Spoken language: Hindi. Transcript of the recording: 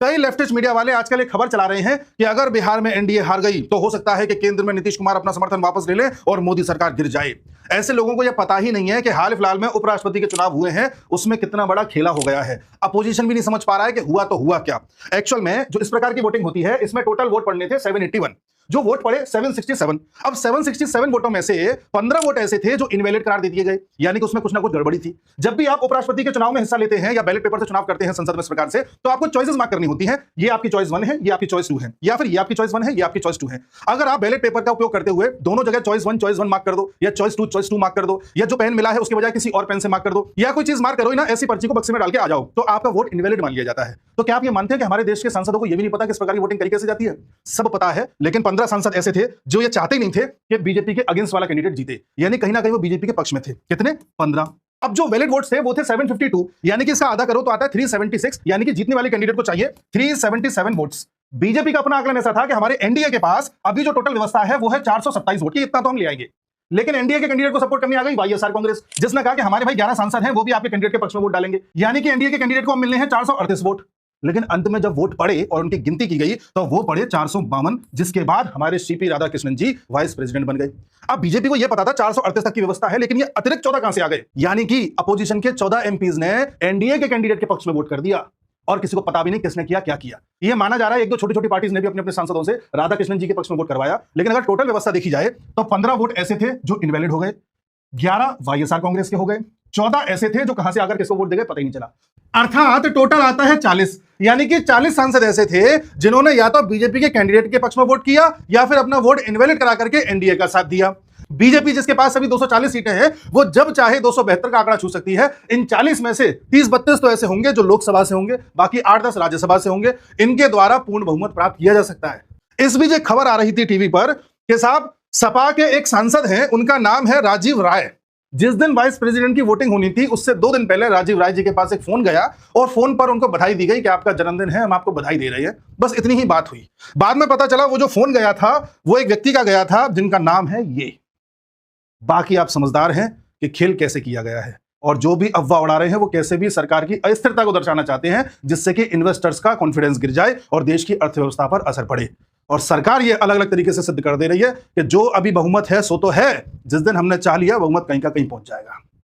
कई लेफ्टिस्ट मीडिया वाले आजकल एक खबर चला रहे हैं कि अगर बिहार में एनडीए हार गई तो हो सकता है कि केंद्र में नीतीश कुमार अपना समर्थन वापस ले ले और मोदी सरकार गिर जाए। ऐसे लोगों को यह पता ही नहीं है कि हाल फिलहाल में उपराष्ट्रपति के चुनाव हुए हैं, उसमें कितना बड़ा खेला हो गया है। अपोजिशन भी नहीं समझ पा रहा है कि हुआ तो हुआ क्या। एक्चुअल में जो इस प्रकार की वोटिंग होती है, इसमें टोटल वोट पड़ने थे 781, जो वोट पड़े 767। अब 767 वोटों में से 15 वोट ऐसे थे जो इनवैलिड करार दे दिए गए, यानी कि उसमें कुछ ना कुछ गड़बड़ी थी। जब भी आप उपराष्ट्रपति के चुनाव में हिस्सा लेते हैं या बैलेट पेपर से चुनाव करते हैं संसद में इस प्रकार से, तो आपको चॉइसेस मार्क करनी होती हैं। ये आपकी चॉइस 1 है, ये आपकी चॉइस 2 है, या फिर ये आपकी चॉइस 1 है, ये आपकी चॉइस 2 है। अगर आप बैलेट पेपर का उपयोग करते हुए दोनों जगह चॉइस 1 मार्क कर दो, या चॉइस 2 मार्क कर दो, या जो पेन मिला है उसके बजाय किसी और पेन से मार्क कर दो, या कोई चीज मार्क करो ना, ऐसी पर्ची को बक्से में डाल के आ जाओ, तो आपका वोट इनवैलिड मान लिया जाता है। तो क्या आप ये मानते हैं कि हमारे देश के सांसदों को यह भी नहीं पता कि इस प्रकार की वोटिंग तरीके से जाती है? सब पता है, लेकिन 15 सांसद ऐसे थे जो ये चाहते ही नहीं थे कि बीजेपी के अगेंस्ट वाला कैंडिडेट जीते, यानी कहीं ना कहीं वो बीजेपी के पक्ष में थे। कितने? 15। अब जो वैलिड वोट्स थे वो थे 752, यानी कि इसका आधा करो तो आता है 376, यानी कि जीतने वाले कैंडिडेट को चाहिए 377 वोट्स। बीजेपी का अपना आकलन ऐसा था कि हमारे एनडीए के पास अभी जो टोटल व्यवस्था है वो है 427 वोट की, इतना तो हम ले आएंगे। लेकिन एनडीए के कैंडिडेट को सपोर्ट करने आ गई वाईएसआर कांग्रेस, जिसने कहा कि हमारे भाई 11 सांसद हैं, वो भी आपके कैंडिडेट के पक्ष में वोट डालेंगे, यानी कि एनडीए के कैंडिडेट को मिलने हैं 438 वोट। लेकिन अंत में जब वोट पड़े और उनकी गिनती की गई तो वो पड़े 452, जिसके बाद हमारे सीपी राधाकृष्णन जी वाइस प्रेसिडेंट बन गए। अब बीजेपी को यह पता था 438 तक की व्यवस्था है, लेकिन ये अतिरिक्त 14 कहां से आ गए? यानी कि अपोजिशन के 14 एमपीज ने एनडीए के कैंडिडेट के पक्ष में वोट कर दिया और किसी को पता भी नहीं किसने किया, क्या किया। यह माना जा रहा है एक दो छोटी छोटी पार्टीज ने भी अपने अपने सांसदों से राधाकृष्णन जी के पक्ष में वोट करवाया, लेकिन अगर टोटल व्यवस्था देखी जाए तो 15 वोट ऐसे थे जो इनवैलिड हो गए, 11 वाईएसआर कांग्रेस के हो गए, 14 ऐसे थे जो कहां से आकर किसको वोट दे गए पता ही नहीं चला। अर्थात टोटल आता है 40, यानी कि 40 सांसद ऐसे थे जिन्होंने या तो बीजेपी के कैंडिडेट के पक्ष में वोट किया या फिर अपना वोट इनवैलिड करा करके एनडीए का साथ दिया। बीजेपी जिसके पास अभी 240 सीटें हैं, वो जब चाहे 272 का आंकड़ा छू सकती है। इन 40 में से 30-32 तो ऐसे होंगे जो लोकसभा से होंगे, बाकी 8-10 राज्यसभा से होंगे। इनके द्वारा पूर्ण बहुमत प्राप्त किया जा सकता है। इस बीच एक खबर आ रही थी टीवी पर कि साहब सपा के एक सांसद हैं, उनका नाम है राजीव राय। जिस दिन वाइस प्रेसिडेंट की वोटिंग होनी थी उससे 2 दिन पहले राजीव राय जी के पास एक फोन गया और फोन पर उनको बधाई दी गई कि आपका जन्मदिन है, हम आपको बधाई दे रहे हैं। बस इतनी ही बात हुई। बाद में पता चला वो जो फोन गया था वो एक व्यक्ति का गया था जिनका नाम है ये। बाकी आप समझदार हैं कि खेल कैसे किया गया है, और जो भी अफवाह उड़ा रहे हैं वो कैसे भी सरकार की अस्थिरता को दर्शाना चाहते हैं, जिससे कि इन्वेस्टर्स का कॉन्फिडेंस गिर जाए और देश की अर्थव्यवस्था पर असर पड़े। और सरकार ये अलग अलग तरीके से सिद्ध कर दे रही है कि जो अभी बहुमत है सो तो है, जिस दिन हमने चाह लिया बहुमत कहीं का कहीं पहुंच जाएगा।